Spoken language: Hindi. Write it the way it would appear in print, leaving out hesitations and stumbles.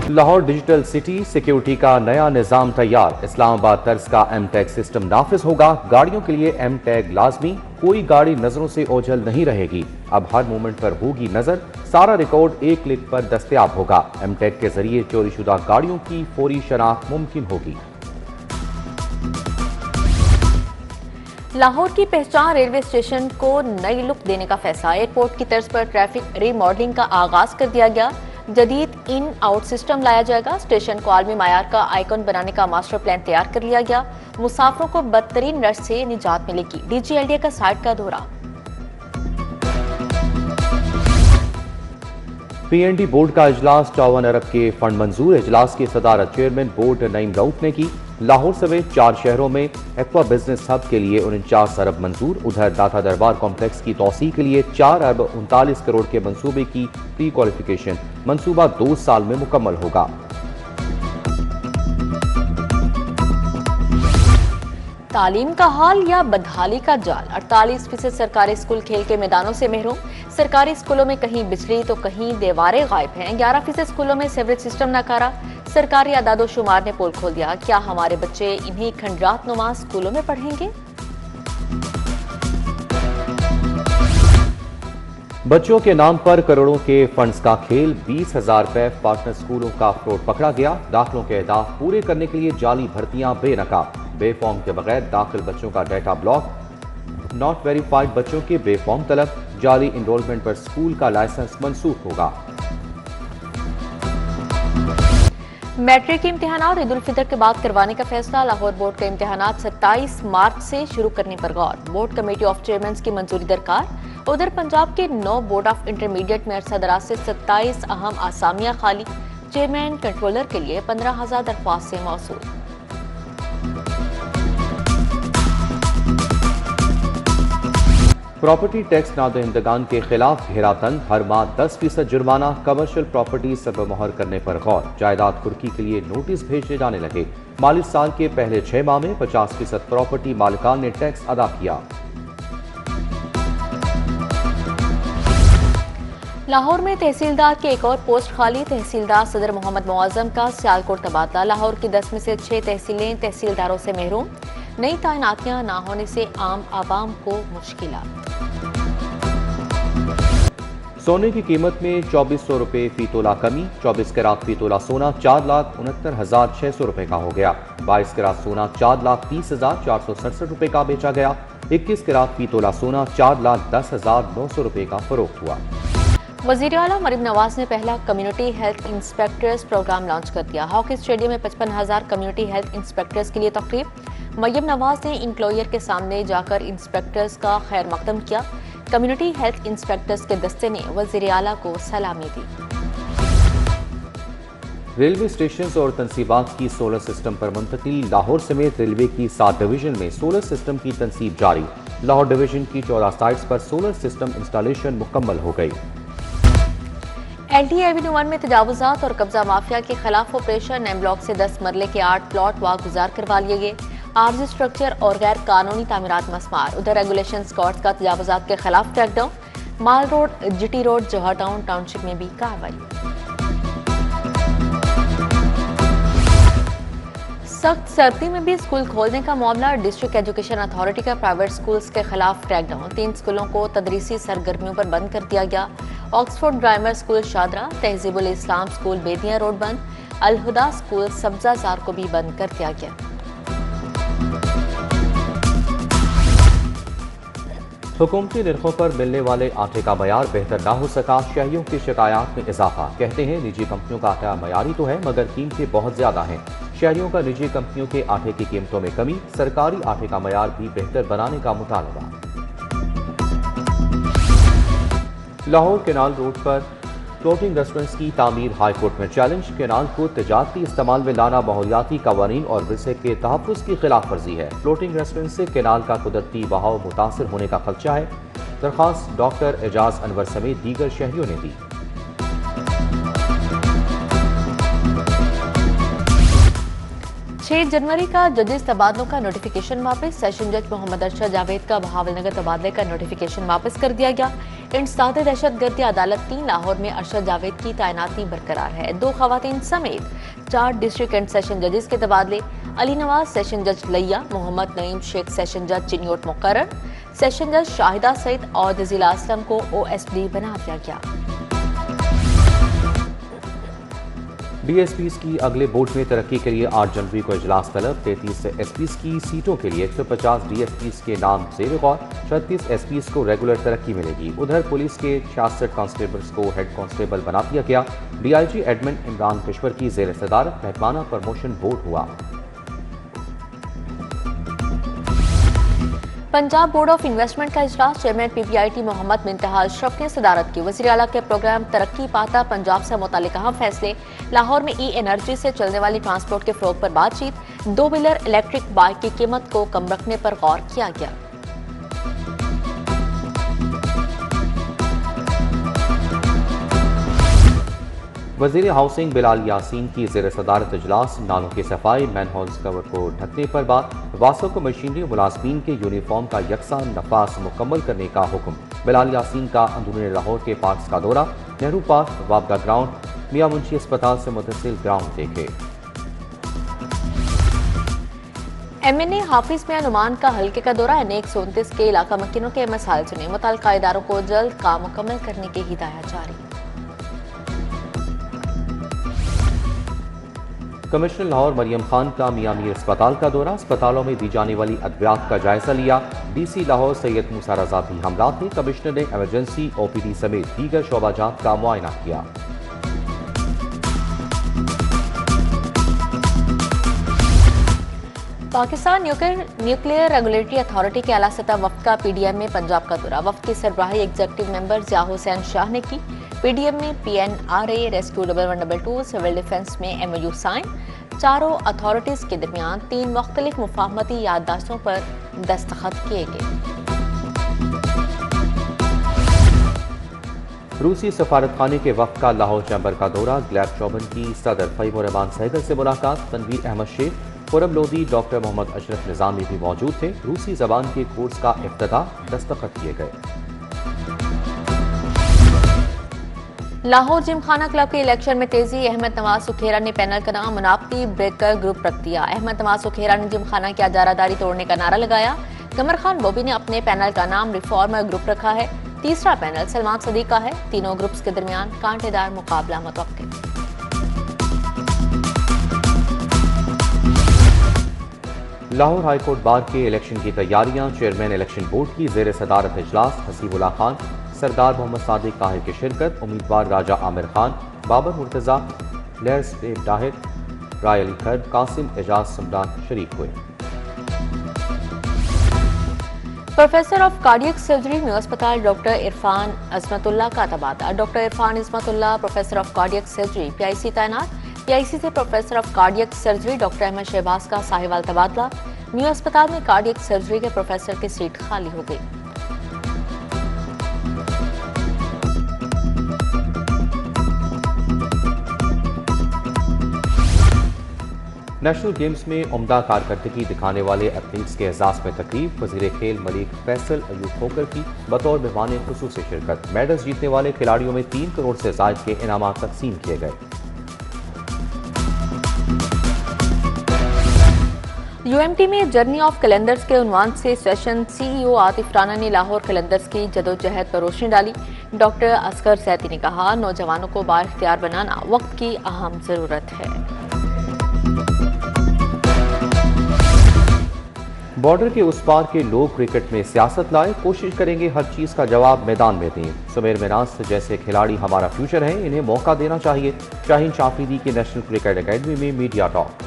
लाहौर डिजिटल सिटी सिक्योरिटी का नया निजाम तैयार। इस्लामाबाद तर्ज का एम टैग सिस्टम नाफिज होगा। गाड़ियों के लिए एम टैग लाजमी। कोई गाड़ी नजरों से ओझल नहीं रहेगी। अब हर मूवमेंट पर होगी नजर। सारा रिकॉर्ड एक क्लिक पर दस्तयाब होगा। एम टैग के जरिए चोरीशुदा गाड़ियों की फौरी शनाख्त मुमकिन होगी। लाहौर की पहचान रेलवे स्टेशन को नई लुक देने का फैसला। एयरपोर्ट की तर्ज पर ट्रैफिक रीमॉडलिंग का आगाज कर दिया गया। जदीद इन आउट सिस्टम लाया जाएगा। स्टेशन को आलमी मायार का आइकॉन बनाने का मास्टर प्लान तैयार कर लिया गया। मुसाफिरों को बदतरीन रश से निजात मिलेगी। DGLDA का साइट का दौरा। PND बोर्ड का इजलास 54 अरब के फंड मंजूर। इजलास की सदारत चेयरमैन बोर्ड नईम रऊफ ने की। लाहौर समेत 4 शहरों में एक्वा बिजनेस हब के लिए 49 अरब मंजूर। उधर दाता दरबार कॉम्प्लेक्स की तौसी के लिए 4 अरब 39 करोड़ के मंसूबे की प्री क्वालिफिकेशन। मंसूबा 2 साल में मुकम्मल होगा। तालीम का हाल या बदहाली का जाल। 48% सरकारी स्कूल खेल के मैदानों से महरूम। सरकारी स्कूलों में कहीं बिजली तो कहीं दीवारें गायब हैं। 11% स्कूलों में सीवरेज सिस्टम नाकारा। सरकारी आदादो शुमार ने पोल खोल दिया। क्या हमारे बच्चे इन्हीं खंडरात नुमा स्कूलों में पढ़ेंगे? बच्चों के नाम पर करोड़ों के फंड्स का खेल। 20,000 रुपए पार्टनर स्कूलों का फ्रॉड पकड़ा गया। दाखिलों के अहदाफ पूरे करने के लिए जाली भर्तियां बेनकाब। बेफॉर्म के बगैर दाखिल बच्चों का डाटा ब्लॉक। नॉट वेरीफाइड बच्चों के बेफॉर्म तलब। जाली इनरोलमेंट पर स्कूल का लाइसेंस मंसूख होगा। मैट्रिक के इम्तिहानात ईद उल फितर के बाद करवाने का फैसला। लाहौर बोर्ड के इम्तिहानात 27 मार्च से शुरू करने पर गौर। बोर्ड कमेटी ऑफ चेयरमैन की मंजूरी दरकार। उधर पंजाब के 9 बोर्ड ऑफ इंटरमीडिएट में अरसा दराज से 27 अहम आसामियां खाली। चेयरमैन कंट्रोलर के लिए 15,000 दरख्वास्त से मौसूल। प्रॉपर्टी टैक्स नादहिंदगान के खिलाफ घेरा तंग। हर माह 10% जुर्माना। कमर्शियल प्रॉपर्टी सब मोहर करने पर गौर। जायदाद कुर्की के लिए नोटिस भेजे जाने लगे। माली साल के पहले 6 माह में 50% प्रॉपर्टी मालिकान ने टैक्स अदा किया। लाहौर में तहसीलदार के एक और पोस्ट खाली। तहसीलदार सदर मोहम्मद मुआजम का सियालकोट तबादला। लाहौर की 10 में से 6 तहसीलें तहसीलदारों से महरूम। नई तैनातियां ना होने से आम आवाम को मुश्किलात। सोने की कीमत में 2400 रुपए फी तोला कमी। 24 कैरात फी तोला सोना 4,69,600 रुपए का हो गया। 22 कैरात सोना 4,30,467 रुपए का बेचा गया। 21 कैरात फी तोला सोना 4,10,900 रुपए का फरोख्त हुआ। वजीर आला मरीम नवाज ने पहला community health inspectors program launch कर दिया। हॉकी स्टेडियम में 55,000 कम्युनिटी हेल्थ इंस्पेक्टर्स के लिए तकरीब। मरीम नवाज ने इंप्लॉयर के सामने जाकर इंस्पेक्टर्स का खैर मकदम किया। कम्युनिटी हेल्थ इंस्पेक्टर्स के दस्ते ने वजीर आला को सलामी दी। रेलवे स्टेशन और तनसीबात की सोलर सिस्टम पर मुंतकिल। लाहौर समेत रेलवे की 7 डिवीजन में सोलर सिस्टम की तनसीब जारी। लाहौर डिवीजन की 14 साइट्स पर सोलर सिस्टम इंस्टॉलेशन मुकम्मल हो गई। LD एवेन्यू 1 में तजावुजात और कब्जा माफिया के खिलाफ ऑपरेशन। एम ब्लॉक से 10 मरले के 8 प्लॉट वागुजार करवा लिए गए। आर्जी स्ट्रक्चर और गैर कानूनी तामीरात मस्मार। उधर रेगुलेशन स्कॉट्स का तजावुजात के खिलाफ क्रैकडाउन। माल रोड, GT रोड, जौहर टाउन टाउनशिप में भी कार्रवाई। सख्त सर्दी में भी स्कूल खोलने का मामला। डिस्ट्रिक्ट एजुकेशन अथॉरिटी का प्राइवेट स्कूल्स के खिलाफ क्रैकडाउन। 3 स्कूलों को तदरीसी सरगर्मियों पर बंद कर दिया गया। ऑक्सफोर्ड ग्रामर स्कूल शादरा, तहजीबुल इस्लाम स्कूल बेदिया रोड बंद। अलहुदा स्कूल सब्जाजार को भी बंद कर दिया गया। हुकूमती निर्खों पर मिलने वाले आटे का मयार बेहतर ना हो सका। शहरियों की शिकायत में इजाफा। कहते हैं निजी कंपनियों का आटा मयारी तो है मगर कीमतें बहुत ज्यादा हैं। शहरियों का निजी कंपनियों के आटे की कीमतों में कमी। सरकारी आटे का मयार भी बेहतर बनाने का मुतालबा। लाहौर केनाल रोड पर फ्लोटिंग रेस्टोरेंट्स की तामीर हाई कोर्ट में चैलेंज। केनाल को तिजारती इस्तेमाल में लाना माहौलियाती कवानीन और विरसे के तहफ़्फ़ुज़ की खिलाफ वर्जी है। फ्लोटिंग रेस्टोरेंट से केनाल का कुदरती बहाव मुतासर होने का खदशा है। दरख्वास्त डॉक्टर एजाज अनवर समेत दीगर शहरियों ने दी। 6 जनवरी का जजेस तबादलों का नोटिफिकेशन वापस। सेशन जज मोहम्मद अरशद जावेद का बहावलनगर तबादले का नोटिफिकेशन वापस कर दिया गया। इंसदाद दहशतगर्दी अदालत 3 लाहौर में अरशद जावेद की तैनाती बरकरार है। 2 खवातीन समेत 4 डिस्ट्रिक्ट एंड सेशन जजेस के तबादले। अली नवाज सेशन जज लिया, मोहम्मद नईम शेख सेशन जज चिन्योट मुकर्रर, सेशन जज शाहिदा सईद और जिला असलम को OSD बना दिया गया। DSPs की अगले बोर्ड में तरक्की के लिए 8 जनवरी को इजलास तलब। 33 SPs की सीटों के लिए 150 DSPs के नाम ज़ेर गौर। 36 SPs को रेगुलर तरक्की मिलेगी। उधर पुलिस के 66 कांस्टेबल्स को हेड कांस्टेबल बना दिया गया। DIG एडमिन इमरान कश्वर की ज़ेर सदारत महकमाना प्रमोशन बोर्ड हुआ। पंजाब बोर्ड ऑफ इन्वेस्टमेंट का इजलास चेयरमैन PPIT मोहम्मद मुंतहा अशरफ ने सदारत की। वज़ीर आला के प्रोग्राम तरक्की पाता पंजाब से मुतालिक अहम फैसले। लाहौर में E-एनर्जी से चलने वाली ट्रांसपोर्ट के फ़रोग़ पर बातचीत। 2 व्हीलर इलेक्ट्रिक बाइक की कीमत को कम रखने पर गौर किया गया। वज़ीर हाउसिंग बिलाल यासीन की ज़ेर सदारत इजलास। नालों की सफाई, मैनहोल्स कवर को ढकने पर बात। वासों को मशीनरी मुलाजमीन के यूनिफॉर्म का यकसा नफास मुकम्मल करने का हुक्म। बिलाल यासीन का अंदरूनी लाहौर के पार्क्स का दौरा। नेहरू पार्क, वाबगा ग्राउंड, मियां मुंशी अस्पताल से मुतसिल ग्राउंड देखे। MNA हाफिज मियां नुमान का हल्के का दौरा। NA-129 के इलाका मकीनों के मसाइल सुने। मुतल्लिका इदारों को जल्द काम मुकम्मल करने की हिदायत जारी। कमिश्नर लाहौर मरियम खान का मियां मीर अस्पताल का दौरा। अस्पतालों में दी जाने वाली अद्वियात का जायजा लिया। DC लाहौर सैयद मूसा रजा भी हमलात थे। कमिश्नर ने इमरजेंसी OPD समेत दीगर शोबाजात का मुआयना किया। पाकिस्तान न्यूक्लियर रेगुलेटरी अथॉरिटी के आला सतह वफ्द का PDM में पंजाब का दौरा। वफ्द की सरबराही एग्जीक्यूटिव मेंबर ज़िया हुसैन शाह ने की। PDM में PNRA, रेस्क्यू 1112, सिविल डिफेंस में MOU साइन। चारों अथॉरिटीज़ के दरमियान 3 मुख्तलिफ मुफाहमती याददाश्तों पर दस्तखत किए गए। रूसी सफारतखाने के वफ्द का लाहौर चैम्बर का दौरा। ग्लैब चौबन की सदर फहीम रहमान सहगल से मुलाकात। तनवीर अहमद शेख, खुरम लोधी, डॉक्टर मोहम्मद अशरफ निजामी भी मौजूद थे। रूसी जबान के कोर्स का इफ्तिताह दस्तखत किए गए। लाहौर जिमखाना क्लब के इलेक्शन में तेजी। अहमद नवाज सुखेरा ने पैनल का नाम मुनाफ्ती ब्रेकर ग्रुप रख दिया। अहमद नवाज सुखेरा ने जिमखाना की इजारादारी तोड़ने का नारा लगाया। कमर खान बॉबी ने अपने पैनल का नाम रिफॉर्मर ग्रुप रखा है। तीसरा पैनल सलमान सदीक का है। तीनों ग्रुप्स के दरमियान कांटेदार मुकाबला मुतवक्किल। लाहौर हाईकोर्ट बार के इलेक्शन की तैयारियां। चेयरमैन इलेक्शन बोर्ड की ज़ेर सदारत इजलास। हसीबुल्ला खान, सरदार मोहम्मद सादिक ताहिर की शिरकत। उम्मीदवार राजा आमिर खान, बाबर मुर्तजा, लैर्स डाहिर, राय अली खर, कासिम एजाज सम्राट शरीक हुए। प्रोफेसर ऑफ कार्डियक सर्जरी में अस्पताल डॉक्टर इरफान अजमतुल्ला का तबादला। Doctor Irfan Azmatullah professor of cardiac surgery PIC तैनात। PIC से professor of cardiac surgery doctor Ahmad Shahbaz का साहिवाल तबादला। न्यू अस्पताल में कार्डियक सर्जरी के प्रोफेसर की सीट खाली हो गई। नेशनल गेम्स में उम्दा कारकर्दगी दिखाने वाले एथलीट्स के एजाज में तकरीब। वजीर खेल मलिक फैसल अयूब खोकर की बतौर मेहमान खुसूसी शिरकत। मेडल्स जीतने वाले खिलाड़ियों में 3 करोड़ से जायद के इनामात तकसीम किए गए। UMT में जर्नी ऑफ कैलेंडर्स के उन्वान से सेशन CEO आतिफ राना ने लाहौर कैलेंडर्स की जदोजहद पर रोशनी डाली। डॉक्टर असगर सैती ने कहा, नौजवानों को बाइख्तियार बनाना वक्त की अहम जरूरत है। बॉर्डर के उस पार के लोग क्रिकेट में सियासत लाए। कोशिश करेंगे हर चीज का जवाब मैदान में दें। सुमेर मिनास जैसे खिलाड़ी हमारा फ्यूचर है, इन्हें मौका देना चाहिए। शाहीन शाफरीदी की नेशनल क्रिकेट एकेडमी में मीडिया टॉक।